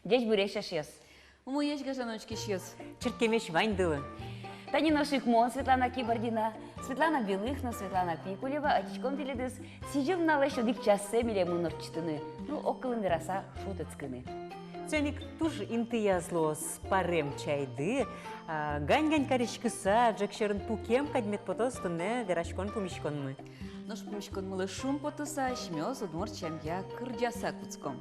Десь буреща шес. Умоєш газаночки щас. Черкемеш вайндылы. Танина Шикмон, Светлана Кибардина, Светлана Белыхна, Светлана Пикулева, Атичком Теледес, сижив на лещу дик часе миле мунорчтыны, ну околын вераса шутыцкыны. Ценик туж инты язлос парем чайды, гань-гань каришкыса, джекшерын пукем кадмет потостыны верашкон пумишкон мы. Нож помішкон мили шум потуса, шмьоз одмор чам'я кырджаса куцком.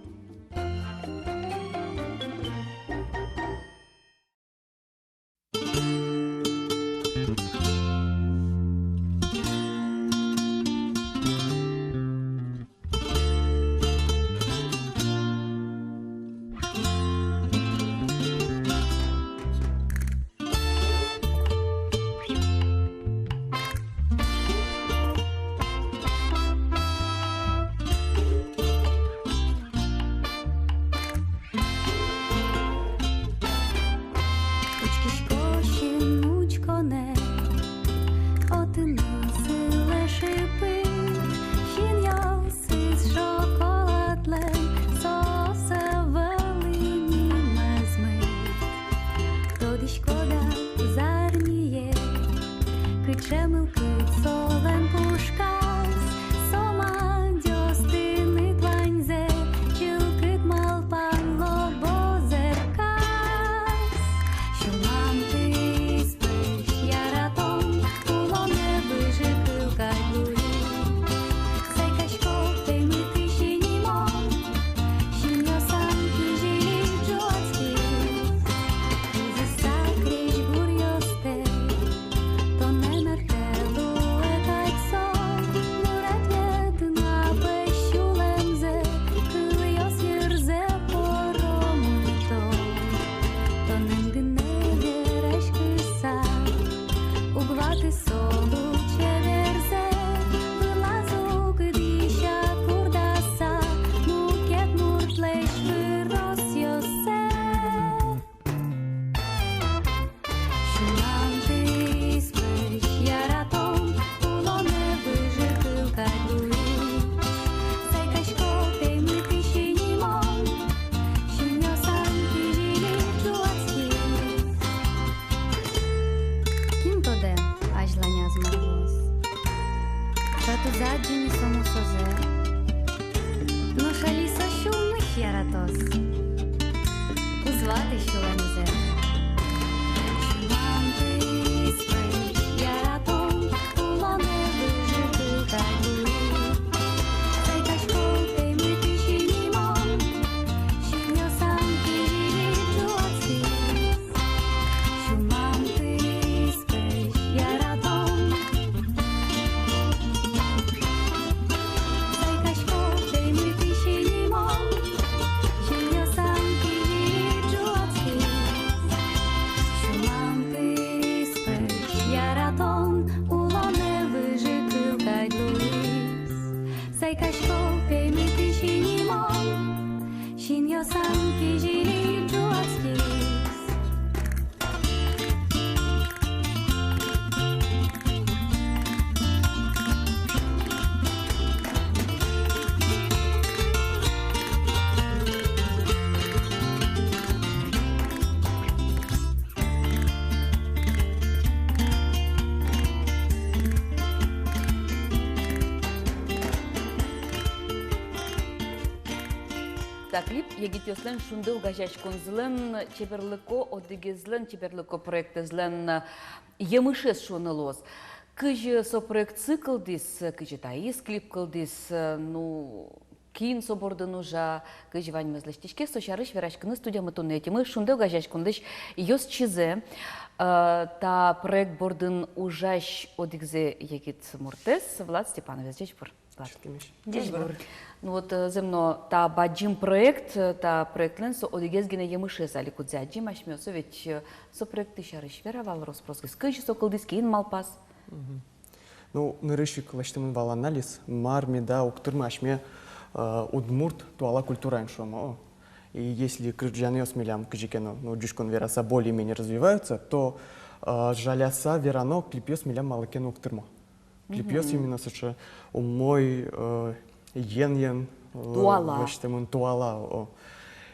Клип егитеслен шундыл гажашконзлен чеберлыко одыгезлен чеберлыко проектезлен емышес шонылоз. Кыжы со проект цикл дис, кыжы таис клип кылдис, ну кин собордын ужа, кыжы ваньмезлештишке сошарыш верашкыны студия мытунети. Мы шундыл гажашкондыш йос чизе, та проект бордын ужаш одыгзе егит муртес, Влад Степанович, дечпур. Ну вот земно та баджим проект, та проект ленсо одигез гене емыше зали кудзаджим ашмёсо ведь со проекты шарыш веравал роспроски скыжи соколдис кин малпас. Ну нырышик лаштымын вал анализ мармеда уктырмы ашме удмурт туала культура иншомо. И если крыджаны осмелям кыжикено, ну джушкон вераса более-менее развиваются, то жаляса верано клипьёс милям малыкену уктырмо. Клипьёс именно соча умой йен-йен туала. Туала.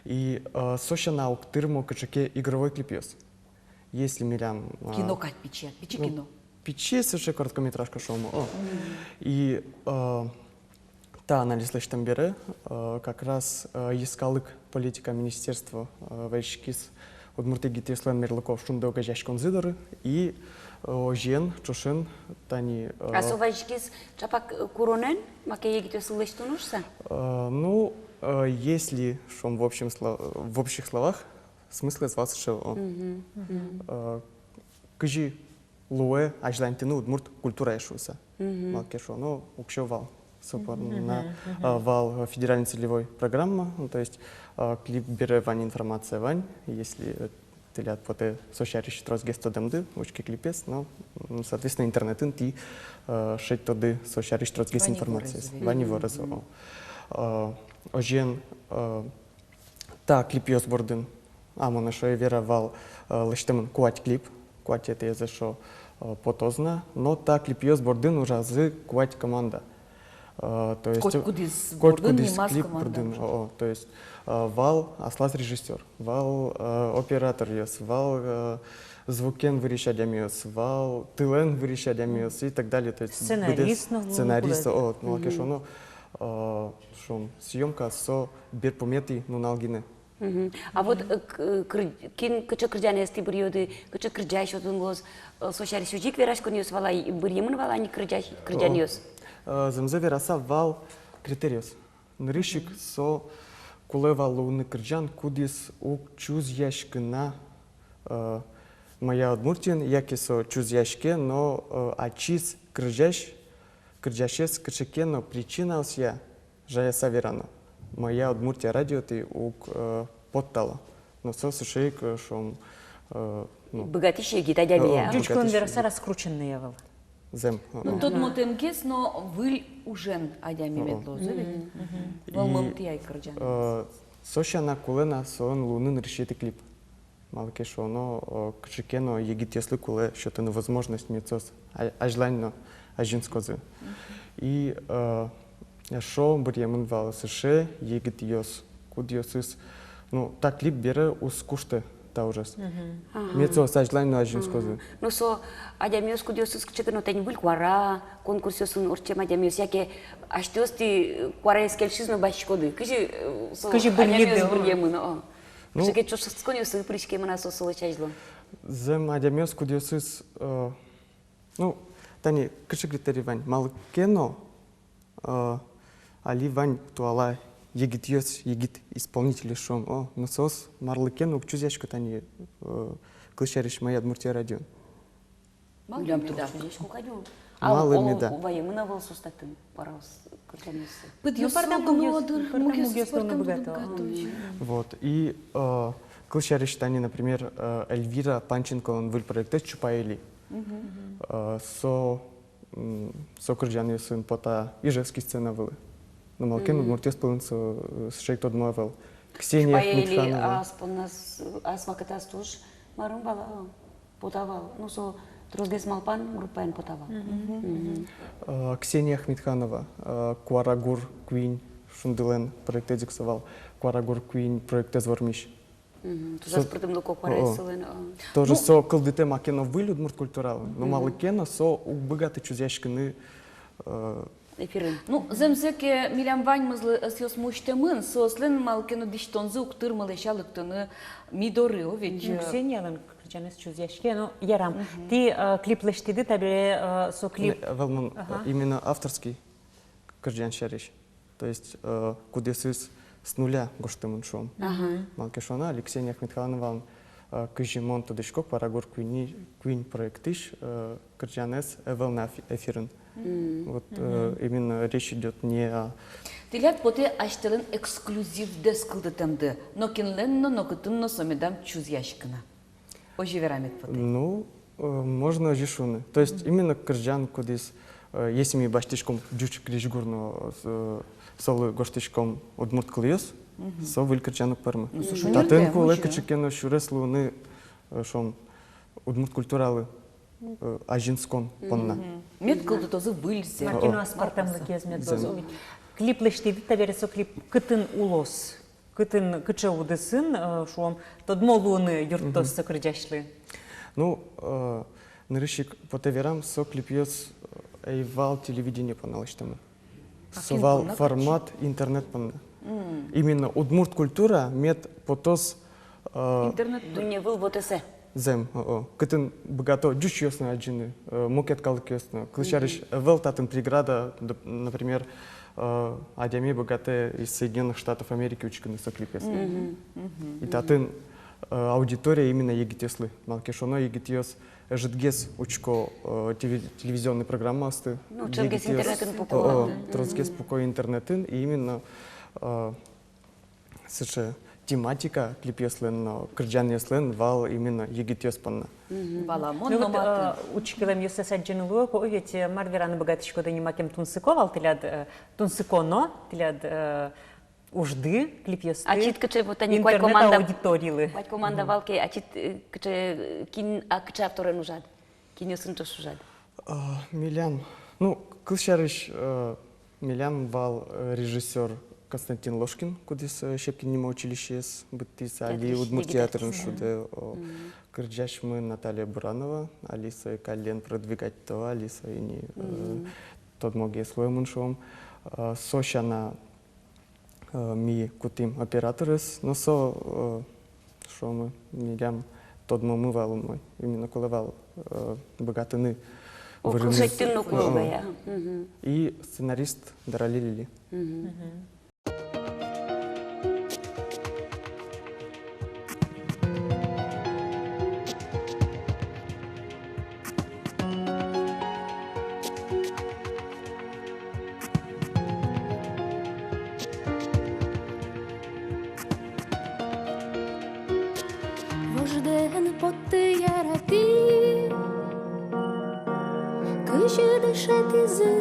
И сощана уктырмо качаке игровой клипес. Если милям... Кино кать печи, печи ну, кино. Печи совершенно короткометражка шоу. И та анализ лештем бере, как раз искалык политика министерства вайшкис Удмуртия гитеслен мерлыков шундога жашкон зидоры и жен чушин тани. А совайшкис чапак куронен, маке егите сылыштунушса? Ну, если шум в общих словах, смысл из вас шел. Кажи луэ ажлантину удмурт культура ешуса. Малке шо, ну, укшевал. Супер. На вал федеральной целевой программы, ну, то есть клип бере вань информация вань, если ты лят поте сощарищ трос гесто демды, учки клипес, ну, соответственно, интернетын ти шесть тоды сощарищ трос гест информации. Вани ворезо. Ожен та клипиос бордын, амона шо вера вал лештемын куать клип, куать это я за шо потозна, но та клипиос бордын уже з куать команда. То есть Кудис бордын, немаз клип команда. бордын, то есть вал аслаз режиссер, вал оператор ес, вал звукен вырещать амиос, вал тылен вырещать амиос и так далее. То есть Сценарист, сценарист, ну кешоно шум съемка со бер помети ну налгине. А вот кин кычы кырджаны эсти периоды, кычы кырджай шотун гоз сошари сюжик вераш коньюс вала бырьемын вала не кырджаниос. Земзе вераса вал критериос. Нрышик со куле валуны кырджан кудис ук чуз яшкына моя Удмуртин, яки со чуз яшке, но ачис кырджашес кычекено причина осья жаяса верано. Моя Удмуртия радио ты ук подтала. Но со сушейк шом Богатейшие гита дямия. Дючкон вераса раскрученный вал. зем. Ну, тот мотемкес, но вы уже адями метлозы, ведь? Волмам тияй кырджан. Сощана кулена сон лунын решити клип. Малке шоно кычекено егит если куле что-то невозможность мецос, а желание ажинскозы. И шо бриемын вал сше егит йос кудиосис. Ну так клип бере ускуште та ужас. Мецос ажлайн ажинскозы. Ну со адямиос кудиосус кычекено тань выл квара конкурсиосын орчем адямиос яке аштости квара эскельшизно башкоды. Кыжи бырлиды. бриемын. Кычеке чошскониосы пришкемына сосылы чайзло. Зем адямиос кудиосис ну тани кычы критерий вань малкено али вань туала егит йос егит исполнители шом насос марлыкен укчузяшка тани клышариш моя Удмуртия радио. Малым меда. Малым меда. Воемына вал сустатын параус кырджаниосы. Пыт Ну, пардон, мугес, Вот. И клышариш тани, например, Эльвира Панченко, он был проект Чупаэли. Со кырджаны сын пота ижевский сцена был. Но малкен Удмуртия спылынцы с шейк мовел. Ксения Ахмедханова. Асмакатас туш марым бала потавал. Ну со трозгес малпан группаен потавал. Ксения Ахмедханова, Куарагур Куин, Шундылен проект эдиксовал. Куарагур Куин проект эзвормиш. Тузас притым луко кварайсылын. Тоже со кылдыте макено вылюд мурт культурал. Но малыкено со убыгаты чузяшкины Эфирын. Ну, земзеке милям вань мызлы сёс муштемын, сослен малкено диштонзы уктырмалы шалыктыны мидоры, ведь... Ксениялын кырджанес чузяшке, ну ярам. Ты клип лештиды табе со клип. Велман именно авторский кырджан шариш. То есть кудесыз с нуля гоштымын шом. Малкешона Алексей Ахмедханова кыжимон тудышко парагор куин проектыш кырджанес эвелна эфирын. Вот именно речь идет не о... Тилят поте аштелен эксклюзив дескылды темды, но кинленно, но кытынно сомедам чузяшкына. Оживерамет поте. Ну, можно жишуны. То есть именно кырджан кудис, если мы баштишком дюч крижгурно солы гоштишком удмурт клыёс, со выль кырджанук пармы. Татын кулы кычыкено шурес луны шом удмурт культуралы ажинскон понна. Мет кылды тозы выльзе. Макино аспартамлы кезмет дозу. Клип лештиды табе со клип кытын улос. кыча удысын, шуам тодмолуны юрттосы кырджашлы. Ну, нырышик потеверам со клипьёс эйвал телевидение поналыштамы. Совал формат интернет панна. Именно удмурт культура мет потос Интернет Дүние выл ботесе. зем. Кытын богато дюш ёсна аджины, мукет калык ёсна. Клышарыш вел татын преграда, например, адями богатые из Соединенных Штатов Америки учканы со клипьёс. И татын аудитория именно егитеслы. Малкешоно егитьёс жидгес учко телевизионной программасты. Ну, чергес интернетын пуко. Трозгес пуко интернетын. И именно сыше тематика клипьёслен, кырджаньёслен вал именно егитьёс панна. Баламон Ну вот номатын. учкилем юсса саджины луоко, овет марвераны богатышко да немакем тунсыковал, тиляд тунсыконо, тиляд ужды, клипьёсты, Ачит кыче вот они кой интернет команда. аудиторийлы. Кой команда валке, ачит кыче кин кыча авторен ужад. Кинёсын тош ужад. Милян. Ну, клышарыш Милян вал режиссер Константин Ложкин, кудис Щепкин училище с бытис, али удмурт театрын шуде. Кырджаш мы Наталья Буранова, Алиса и Кален продвигать то, Алиса и не тот моге слой муншом. Сощана ми кутим операторес, но со шо мы милям тот мы вал мой, именно колевал богатыны. Окружеттин окулга, я. И сценарист Дарали Лили. Вожден потти ярати, кыжы дышет изы,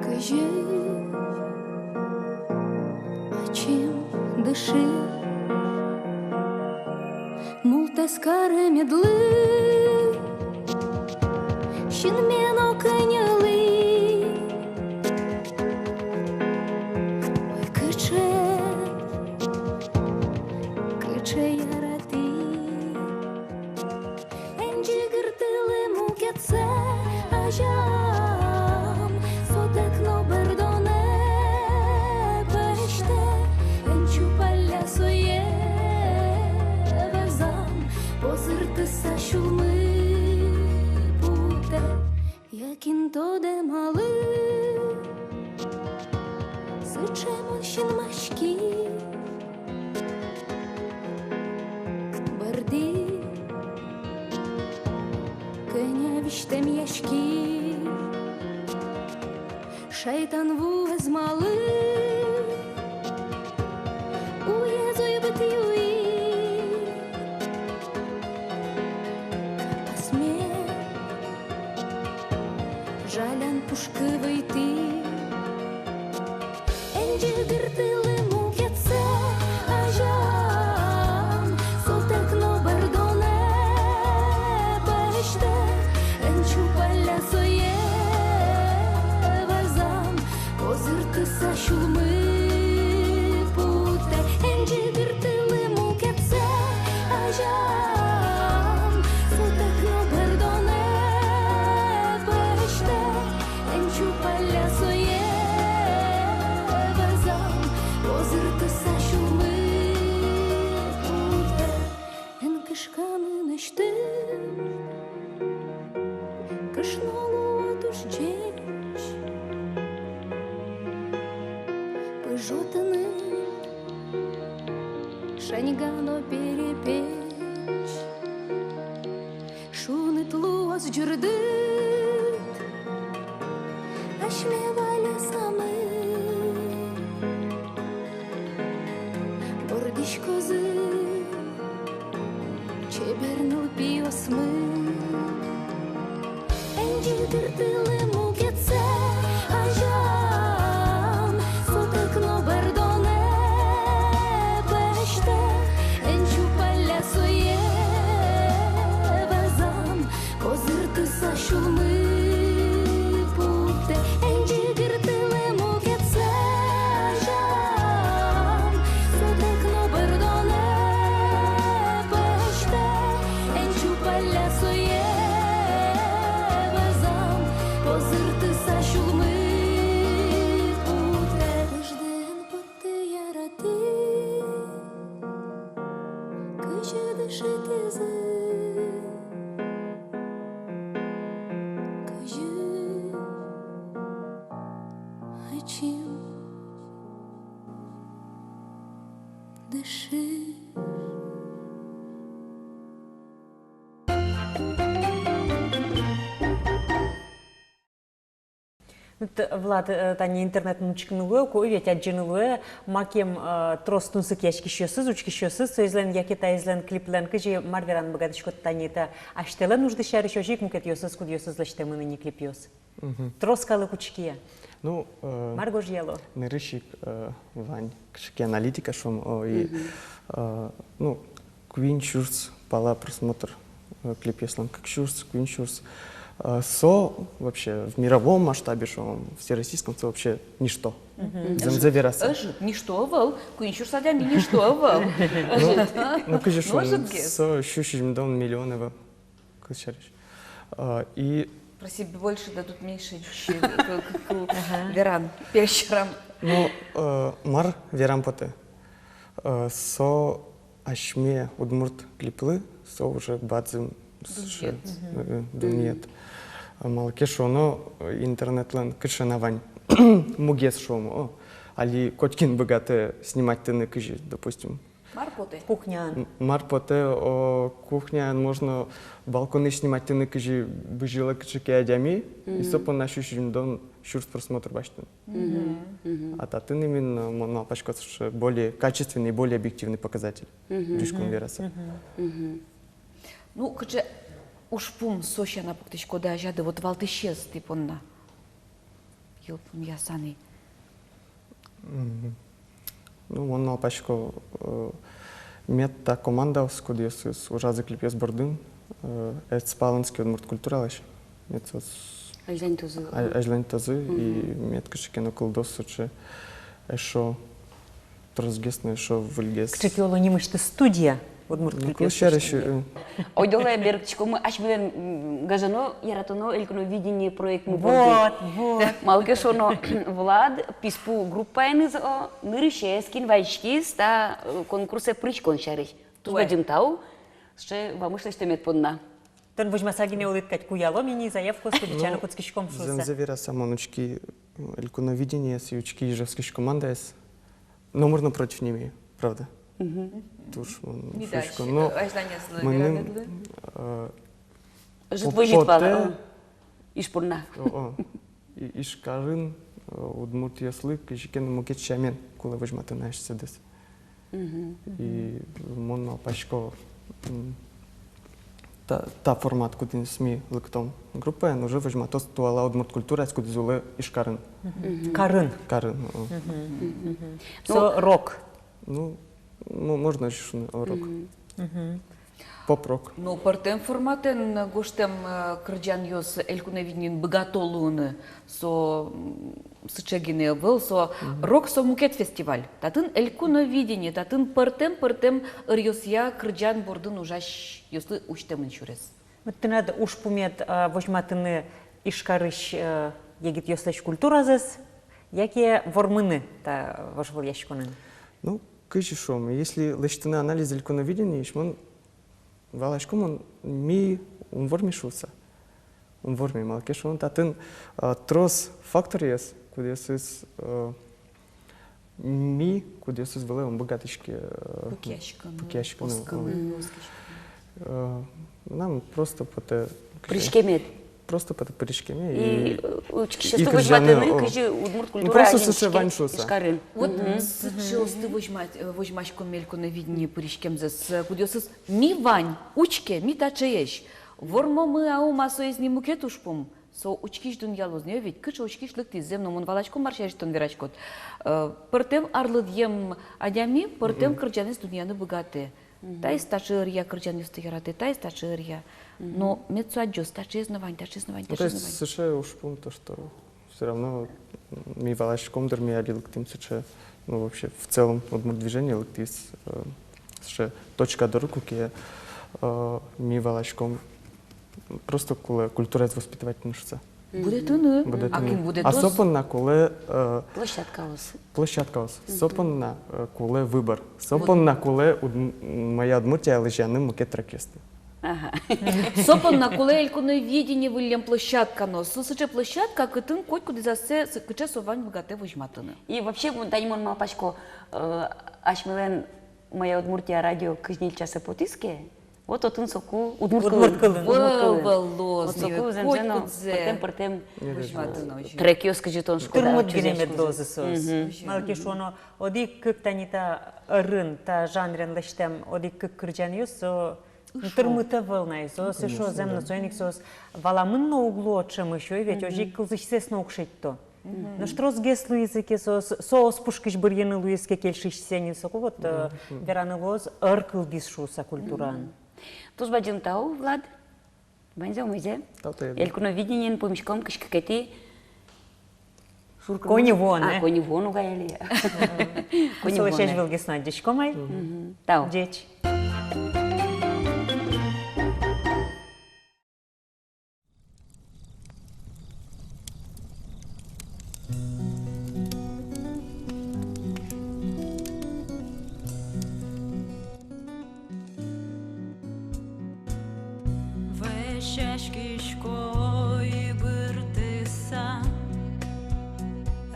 кыжы очим дыши, мултескары медлы, щин оканяли, ой кыче ярати, енчі гыртылы мукетсе ажам, сотекно бердоне пеште, енчу палля соє везам, позиртися шулми путе, якін то де мали, сичемо щін машки, Кеневиштем яшки, шайтан вуез малы, уезуй бытюи, посме, жалян пушкы войти, энджи гыртылы мукетсе ажам, сотекно бердоне пеште, енчу палля соє везам, позиртися шулми путе, енчі гыртылы мукетсе ажам, сотекно бердоне пеште, енчу палля соє везам, позиртися шулми путе, ен кишками нешти, кышнолу отужчеч, пыжотыны шаньгано перепечь, шунит луаз джурдыт, ашмевали самы, бордищ козы, чебернул пиосмы, енчі гыртылы мукетсе ажам, сотекно бердоне пеште, енчу палля соє везам, позиртися шулми путе, енчі гыртылы мукетсе дыши. Влад, тани интернет нучкнулы, ведь аджинулы, макем тростунсык яшкишесыз, учкишесыз, сөйзлен якитайзлен клиплен, кыжи марверан богатышкот тани это аштелен нужды шары шожик мукет йосыз, куд йосыз лаштемыны не клипьос. Троскалы кучкия. Ну, Маргож ело. нырышик вань, кшики аналитика шум, и, ну, квинчурс, пала просмотр клип яслан, как шурс, квинчурс. Со вообще в мировом масштабе, что всероссийском, это вообще ничто. Замзавераса. Ничто вал, куинчур садями ничто вал. Ну, кажется, что Может, гес? со щущим дом миллионов, и, Про себя больше дадут меньше, веран, пещерам. ну, мар верам поте. Со ашме удмурт клиплы, со уже бадзим думает. Малке шоно интернетлен кышанавань мугес шому. Али Коткин богатые снимать ты на кыжи, допустим. Марпоты. Кухня. Марпоте, кухня, можно балконы снимать ты на кыжи, быжила кычеки адями, и сопон нашу дом шурс просмотр баштын. А татын именно мона пашкот более качественный, более объективный показатель. Дюшкун вераса. Ну, каже, уж пум соща на пуктичко да жады, вот вал ты щез, типонна. Елпум ясаны. Ну, мона пашко метта команда скудиос ужазы клипес бордын, это спаланский удмурт культуралаш. Это Айлен тузы. ажлен тазы и метка шикено колдос суче, эшо трозгесно, эшо вульгес. Кчекиоло немышты студия. Удмурт Ну, клипьос. еще Ойдолай беркчико мы аш билен газано яратоно эльконо видение проект мы Вот, вот. Малке шоно Влад писпу группайныз о нырышескин вайшкис та конкурсе причкон шариш. Тут будем тау, что вам что мет подна. Тон возьма сагине улыткать куяло, мини заявку с кудичану куцкишком шуса. Замзавера самонучки эльконовидение с ючки ежевских командес. Но можно против ними, правда. Туш, шучку. Но мы не... Жит выжит пала. Ишпурна. Ишкарын, удмурт яслы, кишкен мукет шамен, кула возьмата наш седес. И мон пашко та формат, куда СМИ лыктом группа, но уже возьмата туала удмурт культура, скуда зуле ишкарын. Карын. Карын. Со рок. Ну, можно еще урок. Поп-рок. Но партем форматен гоштем кырджан йос элькуневиднин богатолуны со сычегине был, со рок со мукет фестиваль. Татын элькуновидение, татын партем рьосья кырджан бордын ужаш йослы уштемын чурес. Вот ты надо уж пумет возьматыны ишкарыш егит йослеш культуразес, яке вормыны та вожвол ящиконын. Ну, кыжи шом. Если лечтаны анализ элькуновидения, ишмон валашком он ми умворми шуса. Умворми малке шон татын трос фактор ес, куда сыз ми, куда сыз вале он богатышки. Пукяшка. Нам просто по те... Причкемет. Просто по те причкеме. И учки и сейчас возьматыны, кыжи удмурт культура. просто суче ваньшуса. Ишкарын. Вот сейчас ты возьмаш комельку на видение прищкем за кудесыз ми вань учке ми тачееш вормо мы ау масо из нему кетушпум со учкиш дуньялоз не ведь кыш учкиш лыкти земно мон валачко маршаш тон верачкот портем арлыдьем адями портем кырджанес дуньяны богаты тай стачыр я кырджанес тыяраты тай стачыр я но мецуаджос тачезнавань Ну, то есть США уж то, что все равно ми валашком дерми алилктим США, ну вообще в целом удмурт движение лктис США точка до руку ке ми валашком просто культура воспитывательная шца. Будет он, а кем будет а сопон на куле Площадка ос. сопон на куле выбор, сопон на куле моя Удмуртия лежаны мукет ракесты. Ага. Сопон на кулельку на видение выльям площадка, но сусыча площадка, кытын коть куда засе кыча совань богате возьматыны. И вообще, Танимон Малпачко, ашмилен моя Удмуртия радио Кыжнил часа потиске, вот отын соку Удмурт Удмурткылын. Волос, Вот соку земзено, котькудзе. портем Вышматыночи. трек ёскажитон шкода. Тырмут генемет дозы соз. Малки шоно одик кык танита рын та жанрен лештем одик кык кырджан юс со тырмыта волнай со сешо земно соник сос валамын на углу отчем еще ведь ожик кылзышсес на укшетто. Но что с геслу языке соос пушкиш бурьяны луиске кельшиш сенин соку вот вераны лоз аркыл бисшуса культуран. Туз бадим тау, Влад? Бензе умызе? Элькуно виденен помешком кышкакети. Кони вон, А, кони вон угаяли. Кони вон. Слышишь, вилгесна дичко май? Тау. Деч. Шашкишко и быртыса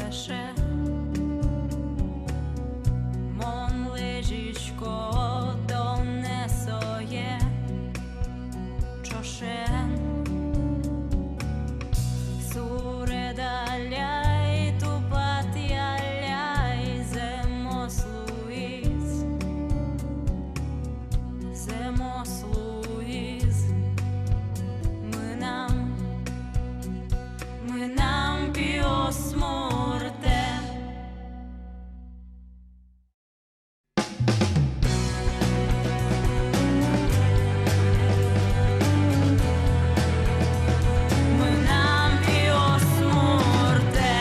эше мон лежишко донесое чошен суредаляй тупатяляй земос Луиз мы нам пиос морте. Мы нам пиос морте.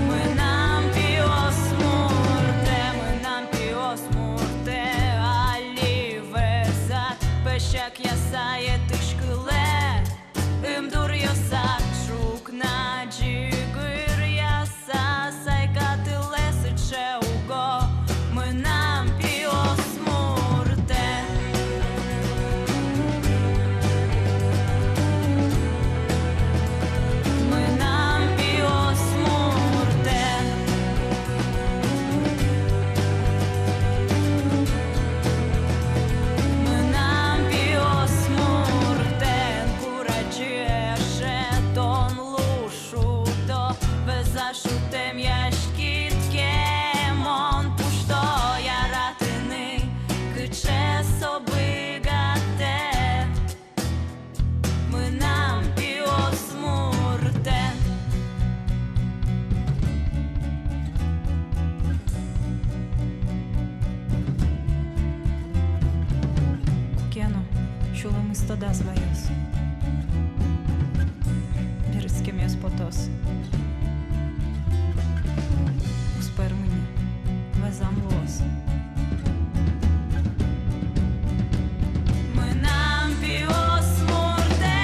Мы нам пиос морте. Мы нам пиос морте. Пешек ясає тишкиле, дур ясак шук на джигир яса, сайкати лесиче уго, ми нам піос мурте. Ми нам піос мурте. Ми нам піос муртен, курачеше тон лушу, то везашутем яшкітке, мон пушто яратини, киче собигате. Ми нам піос муртен. Кено, чула ми стода звайос. Бірським я спотос. Успер мені, везам лос. Ми нам піос мурте.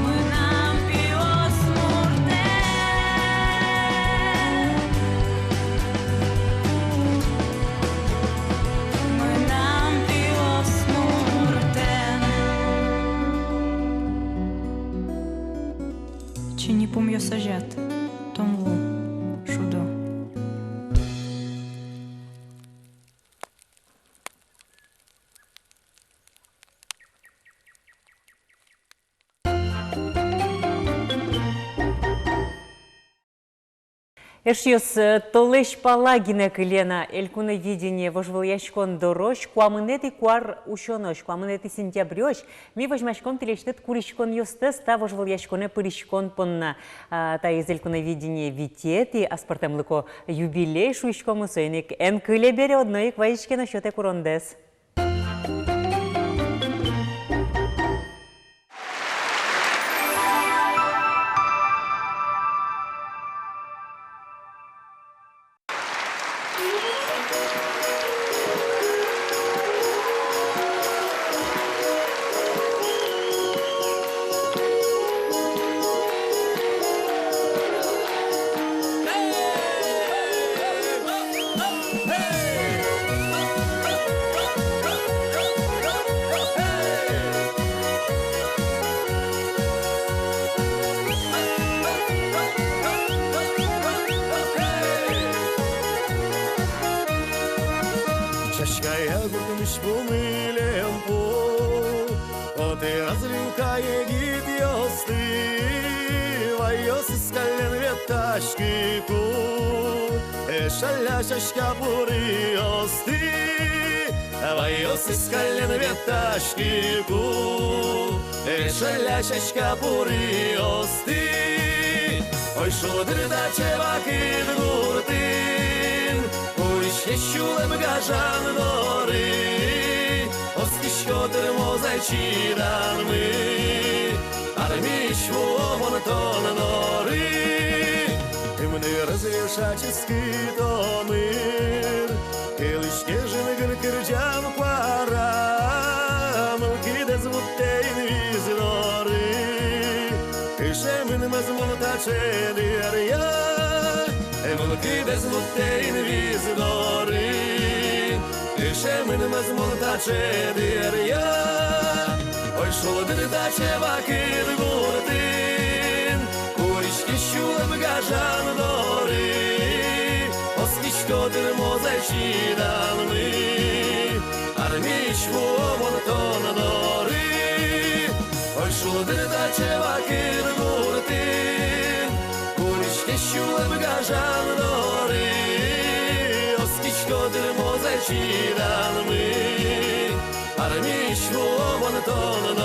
Ми нам піос мурте. Ми нам піос муртен. Чи не пом'ю сажет, тому шудо. Эшьёс толеш палагина кылена элькуна видение вожвыльяшкон дорож, куамынети куар ушонош, куамынети сентябрёш, ми вожмашкон телештет куришкон ёстес, та вожвыльяшконе пыришкон понна, та из элькуна видение витет, и аспартемлыко юбилей шуишкому сойник, эн кыле бере одной кваишкена шоте курондес. Hey! Ишь помилем по, о ты разлюка егит ёсты, вайос скален веташки ку, шаля шашка пури ёсты, вайос скален веташки ку, шаля шашка пури ёсты. Ой, шодыр да чевакит гуртин, Ой, шулем гажан дори, Оски шодыр мозайчидан мы, Армиш вомон тон нори, Мне разрешаческий томыр, Келишке жынгыр кыржан пара, Мылкиде звуттейн виздори, Ишемин мазмун тачедер я, Мылкиде звуттейн виздори, Ишемин мазмун тачедер я, Ой, шодыр да чевакит гуртин, Куришки шулем гажан дори, Оски шодыр мозайчидан мы, Армиш вомон тон дори, Ой, шодыр да чевакит гуртин, Куришки шулем гажан дори, Оски шодыр мозайчидан мы, Армиш вомон тон дори.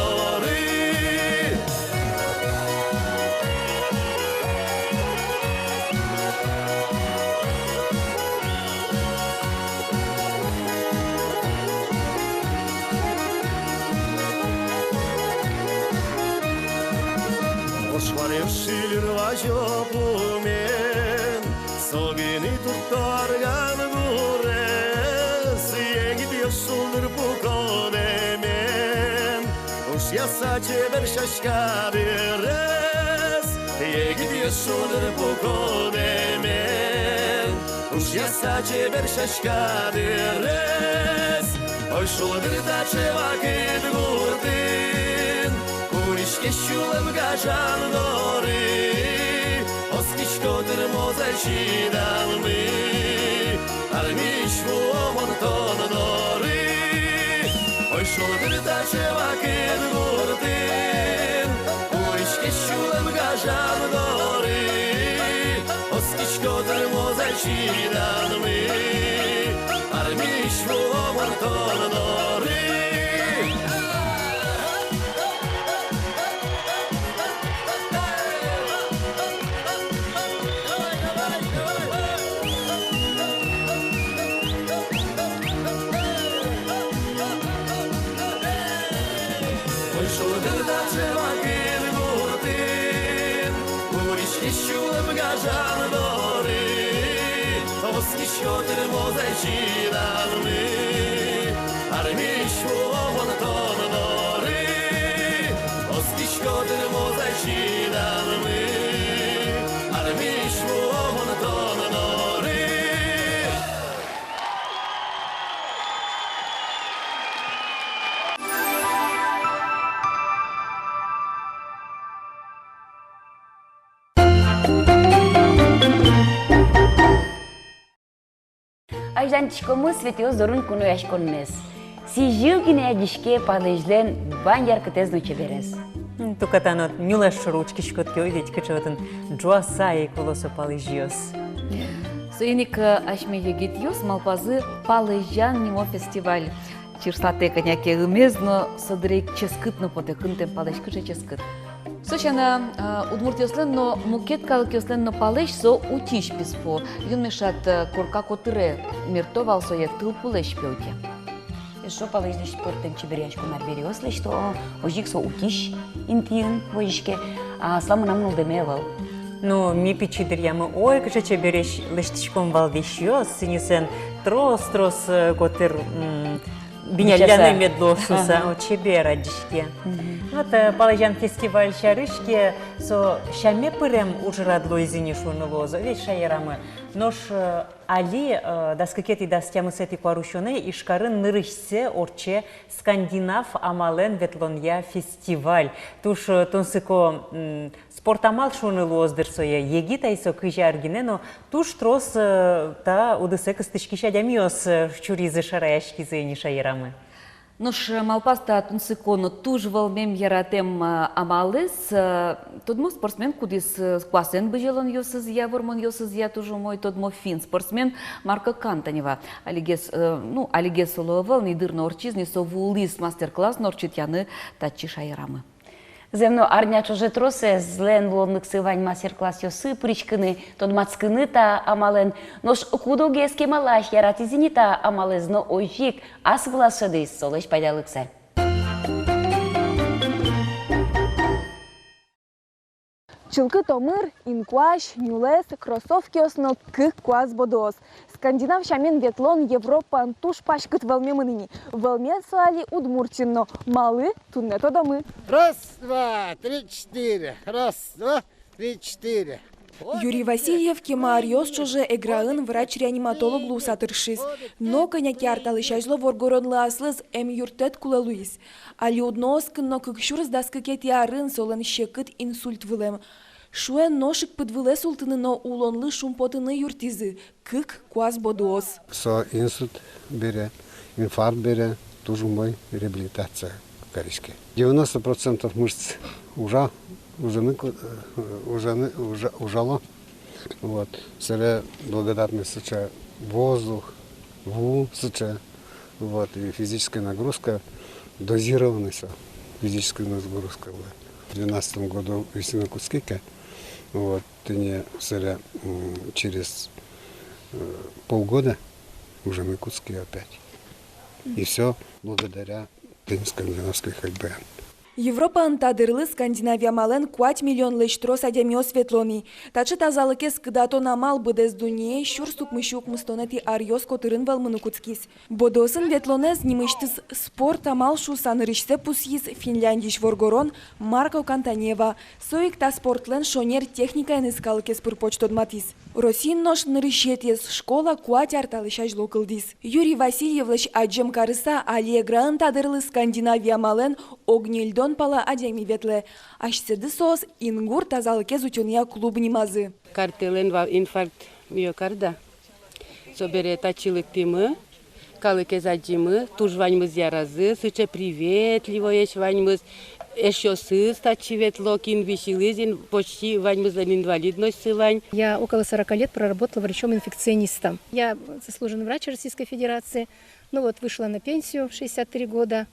Шваревший рвачопумен, Согини туттарган гурес, Егит яшулдыр пукодемен, Уж яса чебер шашка берес, Егит яшулдыр пукодемен, Уж яса чебер шашка берес, Ой, шулдыр да чевакит гуртин, Куришке шулем гажан дори, Оски шодыр мозайчидан мы, Армиш вомон тон дори, Ой, шодыр да чевакит гуртин, Куришке шулем гажан дори, Оски шодыр мозайчидан мы, Армиш вомон тон дори. Шодыр да чевакит гуртин, Куришки шулем гажан дори, Оски шодыр мозайчидан мы, Армиш вомон тон дори, Оски шодыр мозайчидан мы, Армиш вомон тон дори. Айжантичкому светил зорун куну яшконнес. Сижил гине дишке падыжлен бан яркытезну чеберес. Тукатанот нюлаш ручки шкотки увидеть качеватын джуаса и колосо палыжиос. Союник ашме егит юс малпазы палыжан нимо фестиваль. Чирслате коняке гымезно содрейк ческытно потекынтем палыжкыже ческыт. Сочана удмуртиослен но мукет калкиослен но палыж со утиш писпо. Юн мешат корка котыре миртовал соек тылпулеш пеуте. Шо палыждеш спортен чеберяшку нарбериосле, что ожик со утиш интиен вожишке, а сламу намнул демевал. Ну, ми пичидер ямы ой, кача чебереш лештичком валдешиос, синюсен трос котыр биняляны медлосуса, о чебера дишке. Вот палыжан фестиваль шарышке, со шаме пырем ужрадло изини шунылоза, ведь шаерамы. Нож али даскакети дастямысети куарушоне ишкарын нырышсе орче скандинав амален ветлонья фестиваль. Туш тонсыко спортамал шуны лоздырсоя еги тайсо кыжа аргине, но туш трос та удысек стычкища дямиос чуризы шараяшкизы не шайрамы. Нож малпаста тунсикону туж волмем яратем амалес, тодмо спортсмен кудис квасен бежелон йосыз я, вормон йосыз я тужу мой тодмо фин спортсмен Марко Кантанева. Алигес соловел нидырно орчизни совулис мастер-класс норчит яны тачи шайрамы. Земно арнячо же тросе злен лонлык сывань мастер-класс йосы причкыны, тон мацкыны та амален. Нош кудоге скемалаш яратизини та амалезно ойжик ас власыды солеш пайдалыксар. Чылкы томыр, инкуаш, нюлес, кроссовки осно кых куаз бодос. Скандинав шамен ветлон Европа туш пашкыт велмемыныни. Велмен суали удмуртинно. Малы туннето домы. Раз, два, три, четыре. Раз, два, три, четыре. Юрий Васильев кемариос чуже эграын врач-реаниматолог лусатыршис. Но коняки арталышажло воргоронлы аслыз эм юртет кулалуис. Али удноскын но кыкшурыз даскыкет ярын солен щекыт инсульт вылем. Шуэн ношик подвыле султыны но улонлы шумпотыны юртизы. Кык куаз бодуос. Со инсульт бере, инфаркт бере, тоже мой реабилитация в коричке. 90% мышц ужало. Вот. Сыре благодарны сыча воздух, сыча. Вот. И физическая нагрузка, дозированная физическая нагрузка. В 2012 году весна Кускика, вот, не сыре через полгода уже мы Куски опять. И все благодаря скандинавской ходьбе. Европа антадырлы Скандинавия мален 4 миллион лештрос адемио светлони. Тачы тазалыкес кыдато намал быдез дуне щурстук мышук мыстонети ариос котырын велмыны куцкис. Бодосын ветлонез нимыштыз спорт амал шу санырышсе пусьиз Финляндиш воргорон Марко Кантанева. Соик та спортлен шонер техника энискалыкес пырпочтод матис. Росин нож нырышетес школа куать арталышаж локылдис. Юрий Васильевлыш аджем карыса алиегра антадырлы Скандинавия мален огнельдон пала адеми ветле. Ашседы сос ингур тазалыкез учения клуб нимазы. Картелен ва инфаркт миокарда. Собере тачилык тимы, калыкез аджимы, туж ваньмыз яразы, сыче приветливо еш ваньмыз. Еще сы стачи ветлок инвищилызин, почти ваньмызан инвалидность сывань. Я около 40 лет проработала врачом-инфекционистом. Я заслуженный врач Российской Федерации. Вышла на пенсию в 63 года.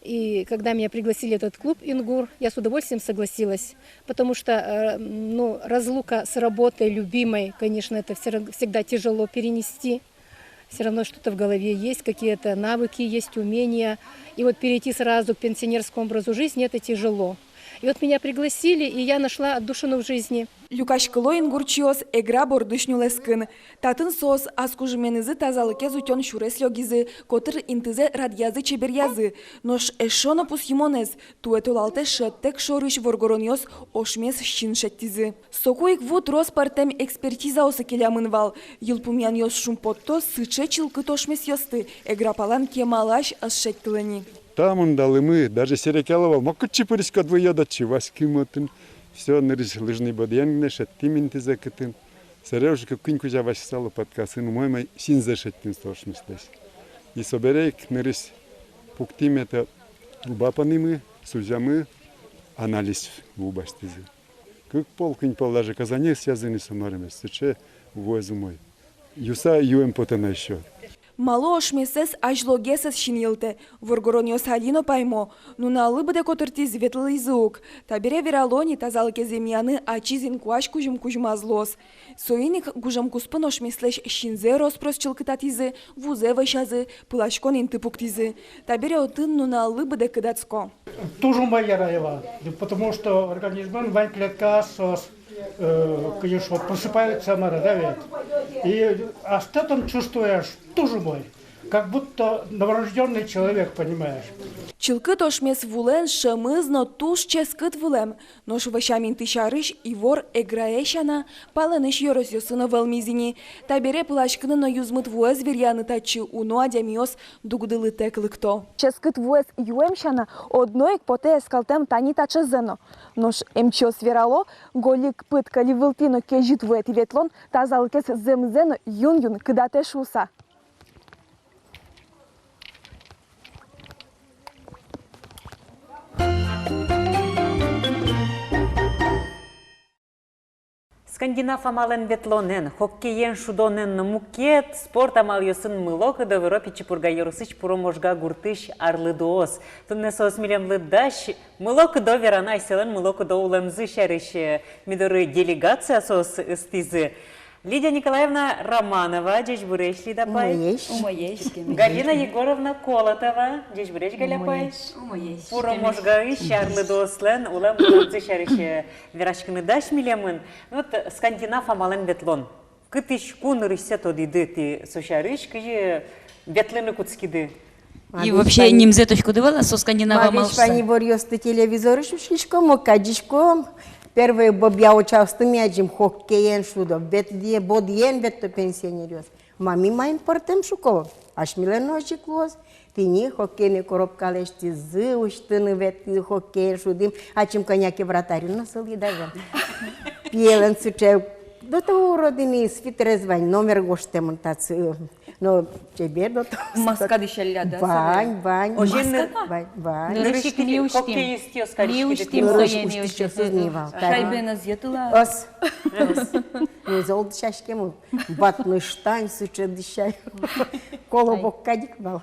И когда меня пригласили в этот клуб «Ингур», я с удовольствием согласилась. Потому что разлука с работой любимой, конечно, это всегда тяжело перенести. Все равно что-то в голове есть, какие-то навыки есть, умения. И перейти сразу к пенсионерскому образу жизни – это тяжело. И меня пригласили, и я нашла отдушину в жизни. Люкашкыло ингурчиос эгра бордышнюлескын. Татын сос аскужменызы тазалыкез утен шурес лёгизы, котыр интызе радьязы чеберязы. Нош эшоно пус емонез, туэтулалте шеттек шорыш воргороньос ошмес щин шеттизы. Сокуик вуд роспартем экспертиза осы келямынвал. Йылпумян йос шумпотто сыче чылкы тошмес йосты, эгра палан кемалаш асшеттылыни. Там он дал и мы, даже Серекалова, макучи пырискот выедачи, васкимотын, все нырыш лыжный бодьян шаттимин тизакатын. Сережка куньку жаваш сало подкасын, мой син зашаттин стошмыстась. И соберейк нырыш пуктимета убапанимы, сужамы, анализ убаштизы. Как полкунь даже казане связаны с умарами, сыче увозу мой. Юса юем потана еще. Мало ошмесес ажлогесес шинилте. Воргороньос халино паймо. Нуналы быде котыртиз ветлый звук. Табере вералони тазалыке земьяны ачизин куаш кужым-кужмазлос. Соиник гужам куспын ошмеслеш шинзе роспрос чылкытатизы, вузе ващазы, пылашкон интыпуктизы. Табере отын нуналы быде кыдацко. Тоже моя, потому что организм вань клетка сос. Конечно, просыпается мара, и остатом чувствуешь тоже бой, как будто новорожденный человек, понимаешь. Чилкыт ошмес вулен шымызно туш ческыт вулем. Нош ващамин тышарыш ивор эграэшана паленыш йорос йосына велмизини. Табере плашкыны но юзмыт вуэз верьяны тачы уно адямиос дугдылы теклыкто. Ческыт вуэз юэмшана одноик поте эскалтем тани тачызено. Нош эмчос верало голик пыткали вылтино кежит вуэт ветлон тазалкес земзено юн-юн кыдате шуса. Скандинав амален ветлонен, хоккейен шудонен мукет, спорт амал йосын мылок, да в Европе чепурга йорусыч пуроможга гуртыш арлыдоос. Тунне соос милем лыдаш, мылок до верана айселен, мылок до улемзы шарыш мидоры делегация соос стизы. Лидия Николаевна Романова, здесь буреш Лидапай. Галина Егоровна Колотова, здесь буреш Галяпай. Пуроможга ищарлыдоослен, улем улемзы шарыш верашкины даш милемын. Вот скандинав амален ветлон. Кытыш кун рысет одиды ты сушарыш, кыжи ветлены куцкиды. И вообще нимзе точку дывала со скандинава малса. Мавиш пани борьёсты телевизоры шушишком, окадишком. Первый бобья участвуем мяджим хоккеен шудо, ветдие бодьен ветто пенсионерёс. Мами майн портем шуков, аж миленочи клоз. Тини хоккейный коробка лешти зы, уштыны ветты хоккеен шудым, а чем коньяки вратарю насыли даже. Пьелен сучев, до того родины свитрезвань, номер гоштем монтацию. Но тебе до того... Маскады шалля, да? Бань. Бань. Нырышик миуштим. Хоккеистио скорее. Миуштим соя Шайбена зетыла. Ос. Ну, золд шашкему. Батный штань, суча дышай. Колобок кадик бал.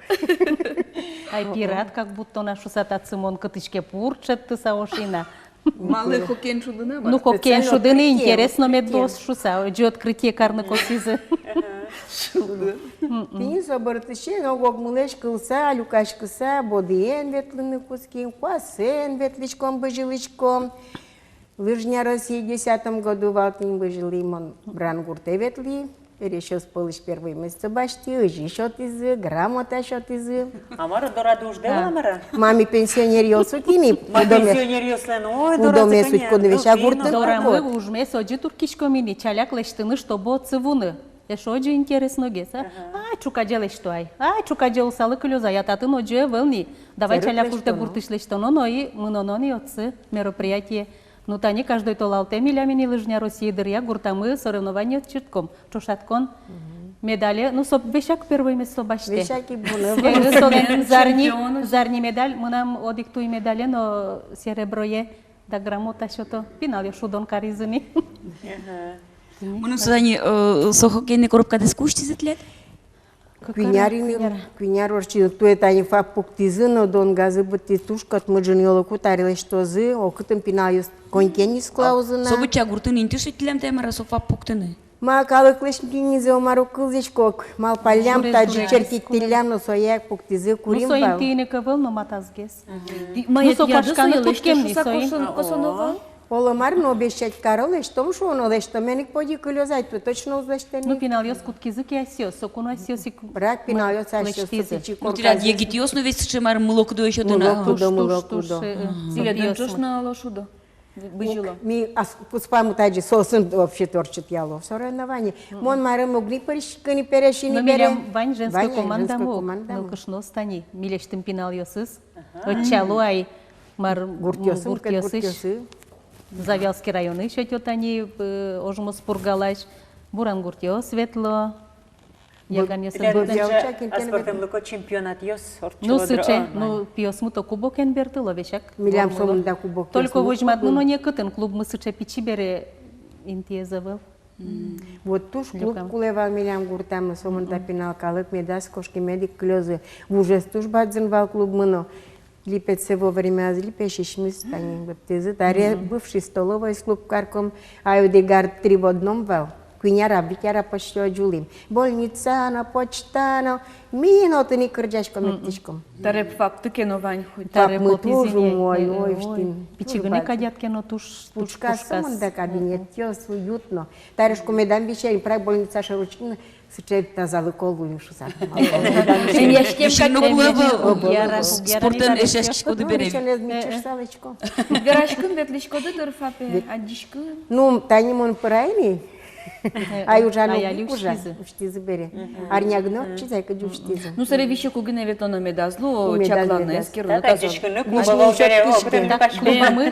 Ай пират, как будто нашу сатацимон катышке пурчат ты саошина. Малый хоккейн шудына? Ну, хоккейн шудыны интересно медос шуса. Иди открытие карны косизы. Тini sobărătășe, ogog muleș câlsa, lucaș câsa, bodien ветлыны куски, куасен ветличком быжиличком. Лыжня России в 10 году валтын быжили мон брангурте ветли. Решил спылыш первый месяц башти, ыжи шот изы, грамота шот изы. Амара дора дуждела, Амара? Мами пенсионер йосу кини. Мами пенсионер йослен, ой, дора доме суть кодовеща гуртын. Дора мы ужме соджи туркишкомини, чаляк лештыны, чтобы цивуны. Еш оджи интересно геса. Чука делай что ай. Чука делал салы клюза. Я татын оджи велни. Давай чаляк урте гуртыш лештоно, но и мы отцы мероприятие. Ну тани каждый толалте милямини лыжня России дырья гуртамы соревнования чертком. Чушаткон. Медали, ну соп вешак первое место баште. Вешаки буны. Зарни медаль, мы нам одиктуй медали, но сереброе да грамота что-то. Пинал шудон каризыни. Мунун судани со хоккейный коробка дискушти зетлет? Квиняр орчи, то это они факт пуктизы, но дон газы бути тушкат мы женёлы кутарили что зы, окытым пинаю конькени склаузына. Собыча гуртын интишитлем темара софа пуктыны. Ма калыклыш пинизе омару кылзичкок, мал палям таджи черкиттилям, но сояк пуктизы курим бал. Ну соин тине кавыл, но матазгес. Ну сопашканы туткемни соин. Поломар, но обещать Каролы, что что он лишь меник поди кулезать, то точно узлаштени. Ну пиналёс куткизыки асиос, сокуно асиосик. Брат пиналёс асиос, сочи Ну тирад егитиос, но весь чемар мылок до еще дына. Мылок. Силеден чушна лошудо. Быжило. Ми спаму таджи сосын вообще торчит яло. Соревнование. Мон мары могли паришкани перешини бере. Но Вань женская команда мог. Мылкышно стани. Милештым пиналёсыз. Отчалу ай мар гуртёсыш. Завялский район еще тётани ожмус пургалаш. Бурангуртио светло. Аспортем луко чемпионат йос. Ну сыче, ну пиос муто кубок энбертыло вешак. Милям сомында кубок. Только возьмат, ну не кытын клуб мы сыче пичи бере интезавел. Вот туш клуб кулевал милям гуртам сомында пинал калык медас кошки медик клёзы. Уже туш бадзенвал клуб мыно. Липец во время липешишь станем баптизы. Таре бывший столовый с клуб карком, Аюдегар 3 в одном вал. Квиняра, битяра почти оджулим. Больница, на почта, минуты не кричашком метишком. Таре факты киновань хоть. Таре мы тоже ой, пичигны кадятки, но туш пучка саманда кабинет, тёс уютно. Тарешку медам вещей, прак больница шаручкина. Сычет тазалы колгую шусар. Спортын эшеш коды берем. Верашкын ветлишкоды дырфапе, адишкын. Ну, танимон прайни. Ай ужану Аяли ужа. уштизы. Уштизы бере. Арнягно чизайка уштизы. Ну, саревище кугine ветлона медазлу, Медаз, чакланы, медаз. скируны Та тазы. дишкіні клубова бере, о, будем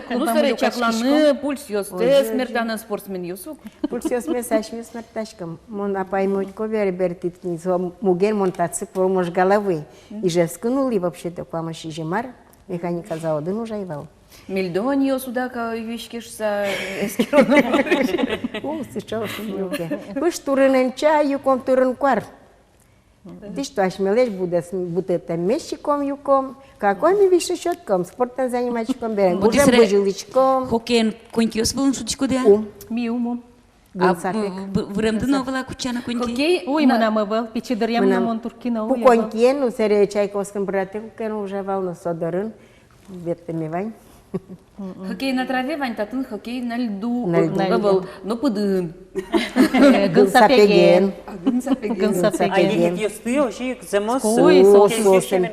Ну, саре чакланы, пульс ёсты, смертаны спортсмен ёсук. Пульсиос месашми смерташкам. Мон апаймуть ковер бертит книзо муген монтацик промож головы. И же вскнули вообще-то помощи жемар. Механика завода нужаевал. Мельдони ёсуда, ка вишкишса, скируны. О, сейчас шумилке. Вы штурен чаю, ком турен квар. Ты что, ашмелеш будет мещиком юком, какой ми виши щетком, спортом занимачком берем, будем бужиличком. Хокен конькиос вълн шутичко да? Миуму. Времето на вала кучана коньки? Хокей, Ой, мы нам был, печидырям на монтуркина. По коньке, ну, серия чайковском брате, кукену уже волну содорын, ветами вань. Хоккей на траве, Вань, татын хоккей на льду. На льду. Ну, подын. Гынсапеген. А їх їсти, оші зимос, Кой,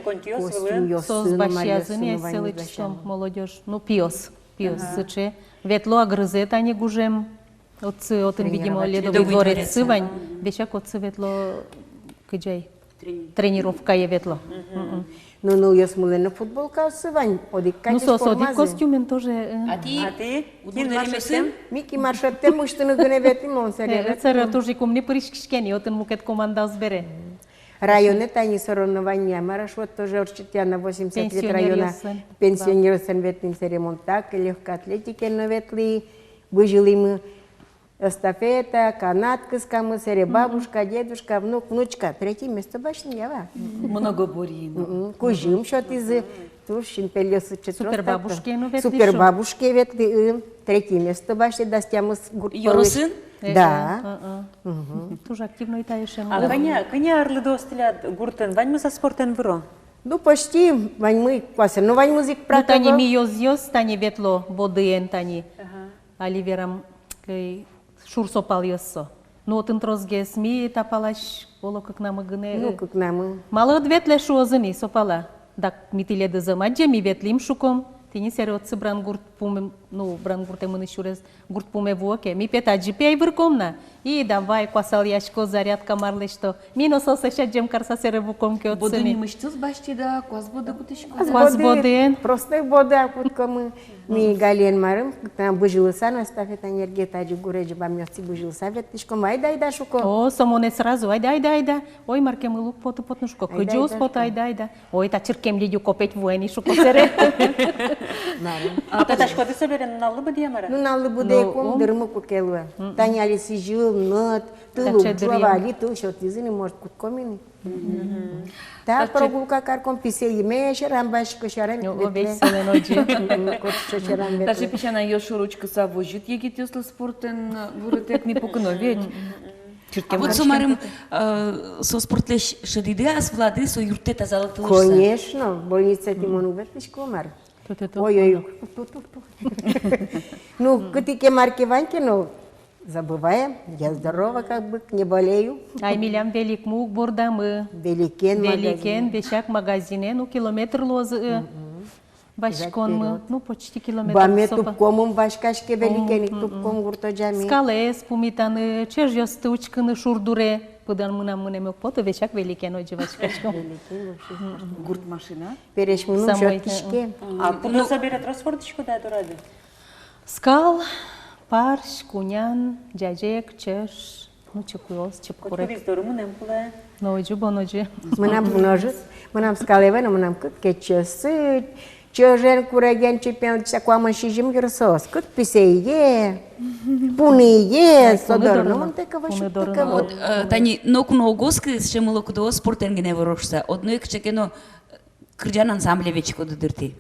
контіос, Сос башязын, я селычсом, молодежь. Ну, пиос. Сыче. Ветло агрызет, а не гужем. Отын, видимо, ледовый дворец сывань. Вещак отцы ветло кыджай. Тренировка е ветло. Ну, я смоле на футболка сывань, одик Ну, катиш один костюмен тоже. А ти? Кін маршрутем? Мики маршрутте муштыны гыне ветим, он серия. Цара тоже кумни пришкишкени, отын мукет команда сбере. Районы тани соревнования, маршрут тоже орчитя на 80 лет района. Пенсионер Пенсионер ветим се ремонтак, легкой атлетики на ветли, выжили мы эстафета, канатка с кому серия бабушка, дедушка, внук, внучка. Третье место башни ява. Много борин. Кужим счет из Тушин пелесы Супербабушки, ну, ветли Супербабушки ветли. Третье место башни достямо с Юросын? Да. Тоже активно и таешем. А коня арлы достиля гуртен, вань мы за спортен вро? Ну, почти, вань мы кваса, ну, вань музык Ну, тани практика. миоз тани ветло, бодыен тани. Аливерам шурсопал йоссо. Ну, отын трозге сми тапалаш, оло как нам гыне. Ну, как нам. Мало ветле шуозыни сопала. Так митиле дызымаджа ми ветлим шуком. Тини сере отцы брангурт пуме, ну, брангурте мыны шурез гурт пуме вуоке. Ми петаджи пей выркомна. И давай квасал яшко зарядка марле что. Ми носо сешаджем карса сере вукомке отцыни. Бодыни мыштыз башти да, квас боды кутышко. Квас боден. Просто боды акутка мы. Ми гален марым, там быжилыса на стафет энергия таджи гуреджи бамьёсти быжилыса ветлишком. Айда шуко. О, самоне сразу, айда. Ой, марке мы лук поту потнушко. Кыджус пот айда. Ой, та чиркем лидю копеть вуэни шуко сере. А та шкоди соберен на лыбы диамара? Ну, на лыбуде ком дырмы кукелуэ. Таня алиси жил, нот, тылу, джуавали, тыл, счет изыни, может, куткомини. Та прогулка карком писе еме, шарам башко, шарам Веселе ночи. Даже пищана ёшу ручка са вожит, егит ёслы спортен вурытек не покыно, ведь. А вот сумарым со спортлеш шадиды, а с влады со юрте тазалык тылышса? Конечно, в больнице Тимону ветлишко мар. Ой-ой-ой. Ну, кытыке марки Ваньки, ну, забываем, я здорова, как бы, не болею. Ай, милям велик мук бордамы. Великен, бешак магазине, ну, километр лоз. Башкон мы, ну, почти километр. Баме тупкомум башкашке великени, тупком гуртоджами. Скалес, пумитаны, чеж ёстычканы шурдуре. Пыдан мына мök пото, бешак великен оджи башкашком. Гурт машина? Переш мыну шоткишке. А куда соберет распортичку да дурады? Скал, парш, кунян, джаджек, чеш, ну, чекуёс, чепкурек. Кот виздору мынем кулая. Нойджу, бонойджу. Мынам множит, мынам скалевен, мынам кыт кетчесы, чежен куреген чепен чакуама шижим герсос, кыт писее, пуные, содорно, мантека вашу такого. Тани, ноку ногоски, ще молоко до спортен гене ворошса. Одно ек чекено крджан ансамбле вечко до дырти.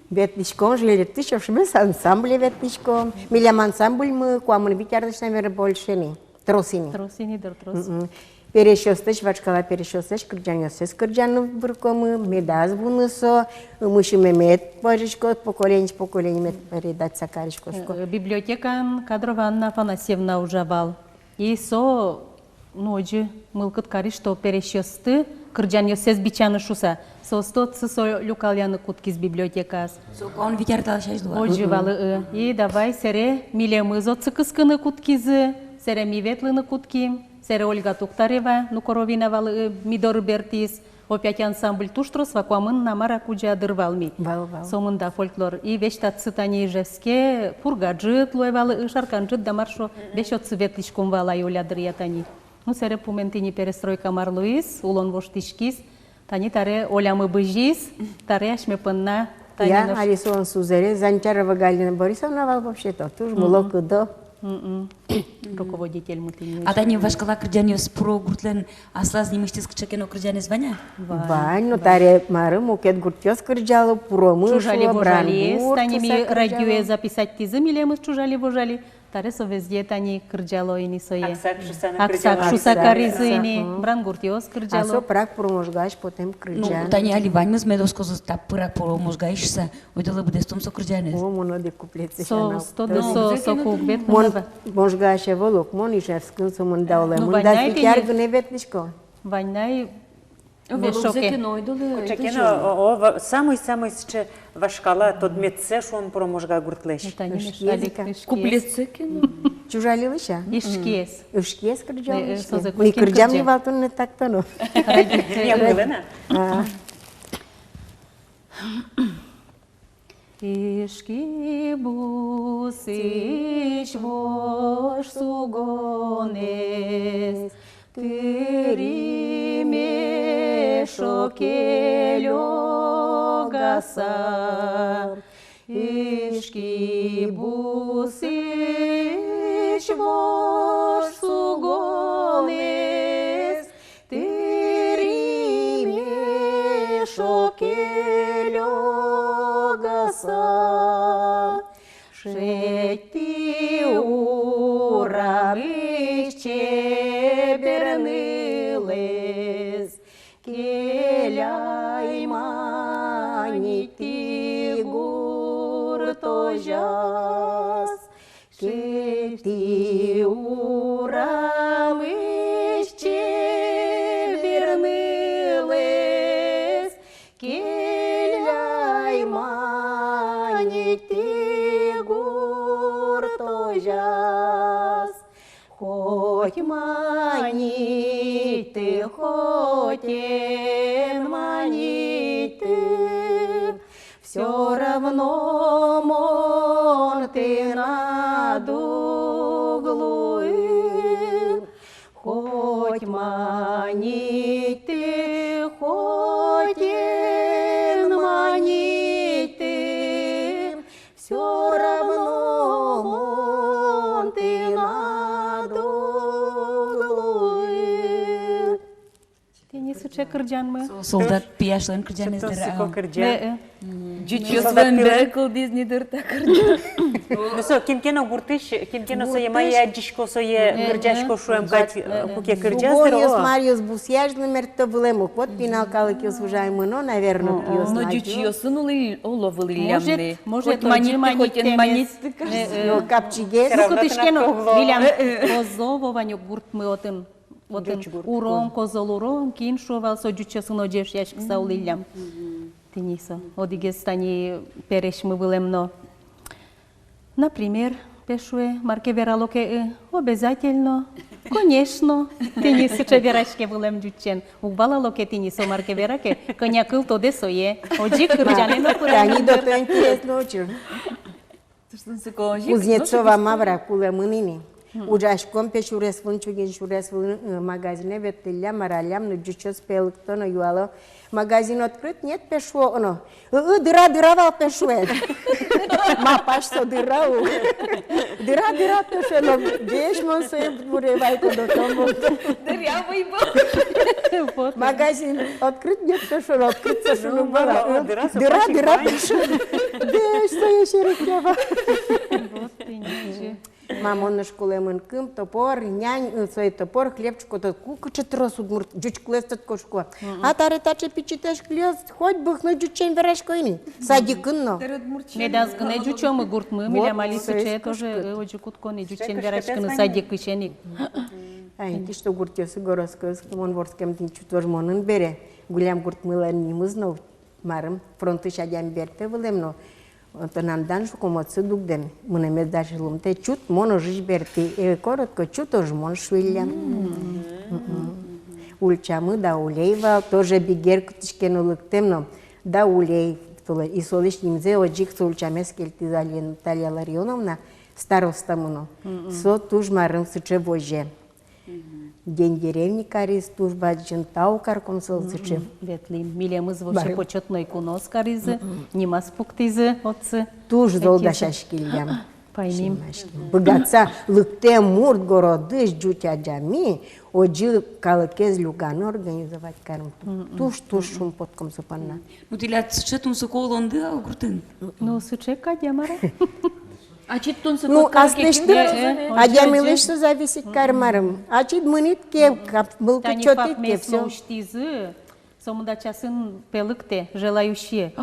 Ветличком жили тысяча, шмес ансамбле ветличком. Милям ансамбль мы, куамын витярдыш, наверное, больше не. Тросини. Тросини, дыр трос. Перещёстыч, вачкала перещёстыч, кырджан ёсес кырджану выркомы, медаз бунысо, мыши мемет пожичко, поколение мет передать сакаричко. Библиотека кадровая Анна Афанасьевна ужавал. И со ноджи мылкыт кари, что перещёсты, кырджан ёсез бичаны шуса. Состот сысо люкаляны куткиз библиотекас. Он витярдал шаш дуа. Оджи валы. И давай сере милемызо цыкыскыны куткизы, сере миветлыны кутким, сере Ольга Тухтарева, Нукоровина валы Мидор Бертис, опять ансамбль Туштрос, вакуамын намара куджа дырвалми. Сомында фольклор. И вещта цитани Ижевске, пургаджит, луевалы шарканджит, дамаршо, вещот цветличком вала Юля дырьятани. Ну, сере пументини перестройка Марлуис, улон воштишкис, тани таре олямы быжис, таре ашмепынна. Я Алисон Сузере, Занчарова Галина Борисовна, вообще-то, тоже молоко до. Руководитель мутыни. А тани вашкала кырджаниос про гуртлен асла знимиштис кчекено кырджанис ваня? Вань, ну таре мары мукет гуртёс кырджало, пуромышло, Чужали-вожали, брангурт, станими радиоe записать тизы, милемыс чужали-вожали. Таре совезде тани кырджало ини сое. Аксак шусакаризы ини, брангуртиос А кырджало. со прак проможгаеш потем кырджан. Ну, тани али ваньмыз медоско застап пырак проможгаишса, ойдала бъдестом со кырджанис. О, моно де куплеце Со стоде со кукбет. Можгаеше волок, монишевскын со мон дауле. Ну, Мон да ваняй свитяр тени. гне ветлишко. Ваньнай мешоке. Самый ще вашкала, тот медсе, що он проможга гуртлеш. Куплеце Чужали лиша? Ишкиес. Ишкиес кырджал Не, лишке. созе Ми кускин кырджам кырджа. не валтун не так тоно. Я милена. Ишки бусиш вош сугонес, тыри мешокелёгаса. Ишки бусиш вош сугонес, тыри мешокелёгаса. Шетти урамыш чебернылес, келяйманити гуртожас. Шетти урамыш чебернылес, келяйманити гуртожас. Хоть маниты, хоть маниты, все равно мон ты над углуем. Хоть маниты, хоть маниты, все равно мон ты над углуем. Ти не суче кырджанмы? Солдат пияшлен кырджанис дыра. Чучосвен бекл дизни дырта кырджан. Ну со, кимкено гуртыш, кимкено сое моя дишко сое кырджашко шуем кать куке кырджас Гориус дыро. Мариус Бусьяж номер то булему. Вот пинал калыкиус уважаемый, наверное, пьёс Но надю. чучосын уловили лямны. Может, хоть манит. Ну, капчигес. Ну, кутышкено, Вилям, козово ваню гурт мы отын. Отын урон, козол урон, кин шовал, со джучосын оджеш яшк саулилям. Тинисо, одигес тани переш мы вылемно. Например, пешуе марке вералоке обязательно, конечно, тинисо че верашке вылем джучен. Угбала локе тинисо марке вераке, конякыл то десое, оджи кырджанено Они до то интересно очень. Кузнецова Мавра куле мынини. Ужашком пешурес вунчугин шурес в магазине ветиля маралям, но джучос пелктона юало. Магазин открыт, нет пешло оно. Дыра вал пешует. Мапаш со дыра. Дыра пешует. Но дешь мон се буревайку до тому. Дырявый был. Магазин открыт, нет пешует. Открыт совершенно было. Дыра пешует. Дешь стоящий рукава. Мамон на школе мânкâm, topor, нянь, свой topor, хлебчику, тот куку четрос удмурт, джучку лестат кошку. А таре таче пичитеш клест, хоть бахну джучен верашкойни. Садикынно. Медаз гне джучо мы гурт мы, миля мали суче тоже оджи кутко не джучен верашкыны садик кышеник. Ai, что гурт ёсы горосткыз, мон ворскем тинчу тоже монын бере. Гулям гурт мыланнимыз, но марым фронты шадям берте вылемно. Тонандан шукомоцы дугдем. Мынемез даже лумте чут, моно жиж берти. Коротко чут тоже мон швиллям. Ульчамы да улейва, тоже бигер кутышкен улыктемно. Да улей. И солиш нимзе оджик сулчамес кельтизалия Наталья Ларионовна, староста муно. Со туж марым сыче воже. День деревни кариз, туж баджин тау карком сол сыче. Ветли, милемыз вообще почетной кунос каризы, нимас пуктизы отцы. Туж золда шашкилям. Поймим. Богатца лыкте мурт городыш джутя джами, оджи калыкез люганы организовать карм. Туж шум подком супанна. Ну ти лят счетун соколонды алгуртын. Ну сыче кадямара. А чит тун Ну, аслышты, а дямилышты зависит кармарым. А чит мынит ке, был Тани чётит факт ке, местно всё. уштизы, сомудача сын пелыкте, желающие.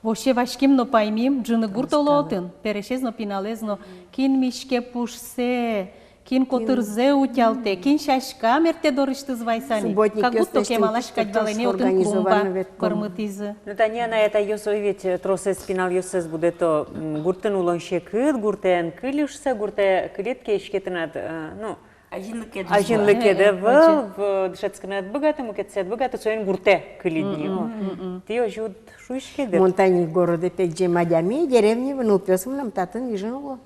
Вообще вашким, но поймим, джины гуртолотын, перешезно пиналезно, кин мишке пушсе, кин котырзе утялте, кин шашка мерте дорышты звайсани. Субботник Как будто ёстечтен кемалашкать тутто балене отын организовано клумба, вет кормытизы. Ну, Таня, на это ёсой ведь тросес спинал ёсес буде то гуртен улонше кыт, гуртен кылышса, гурте кылетке ишкетинат, ну, ажинлыке де в дышецканат богато, мукетсет богато, соен гурте кылидни. Ты ожуд шуишкедер. Монтани города пекджи мадями, деревни, ну, пёсом нам татын виженуло.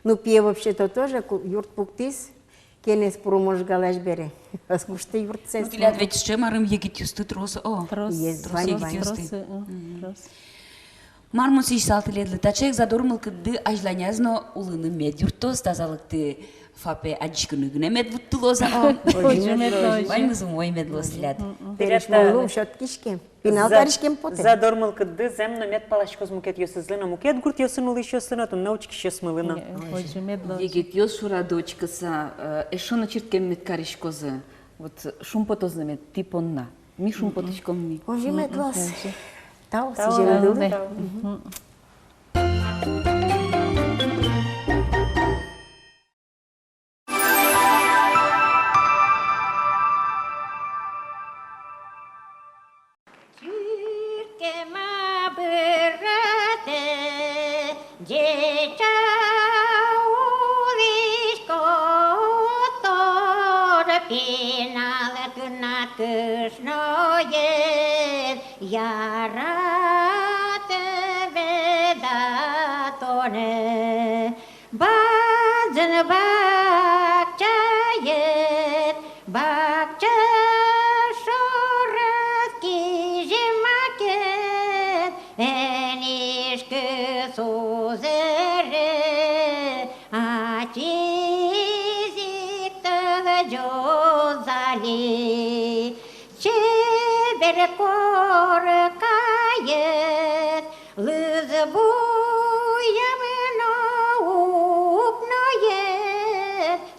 Ну, пье вообще-то тоже, юрт пуктис, кенес пурумош галаш бере. Аскушты юрт сес. Ну ти лят вече ще марым егит юсты тросы. О, Есть тросы егит вань. юсты. Мармус иш салты ледлы. Тачек задормыл кыдды ажланязно улыны мед юртос, тазалыкты фапе аджикыныгыне мед вуттылоза. Ваймызым мой медлос лят. Переш молум, шот кишке. Пинал каришкем поте. Задормыл кыдды земно мед палашкоз мукет ёсызлына, мукет гурт ёсынулы ещё сына, то научки ещё смылына. Егет ёс шура дочкаса, эшона чирткем мед каришкозы. Вот шумпотозны мед типонна. Ми шумпотышком ми. Ожи медлос. Тау, сижердылы.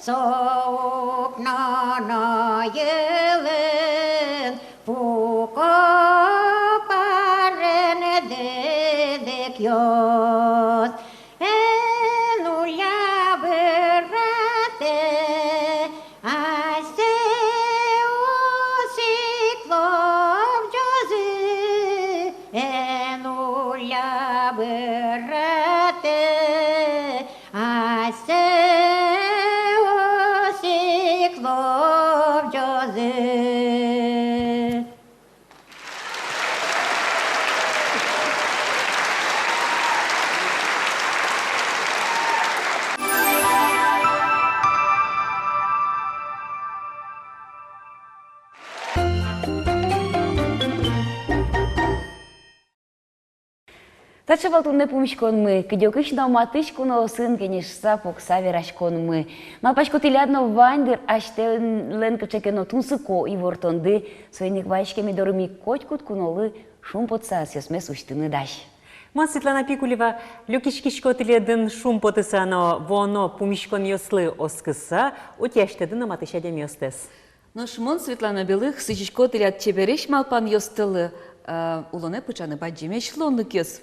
Soğuk nana yılın bu koparını dedik yoz. En uya bırate ayse o siklop gözü. En uya bırate ayse Тачевал тут не помічкон ми, кидьокишна матичку на осинки, ніж сапок савірашкон ми. Мапачко тилядно вандир, аж те ленка чекено тунсико і вортонди, свойник вайшкеми доромі котькут куноли шум подсас, ясме суштини даш. Ман Светлана Пикулева, люкишкишко тиледин шум потысано, воно помічкон йосли оскыса, утяштедин аматышадем йостес. Ну, шмон Светлана Белых, сычечко тилят чебереш малпан йостылы, улоне пычаны баджимеш лонлык йос.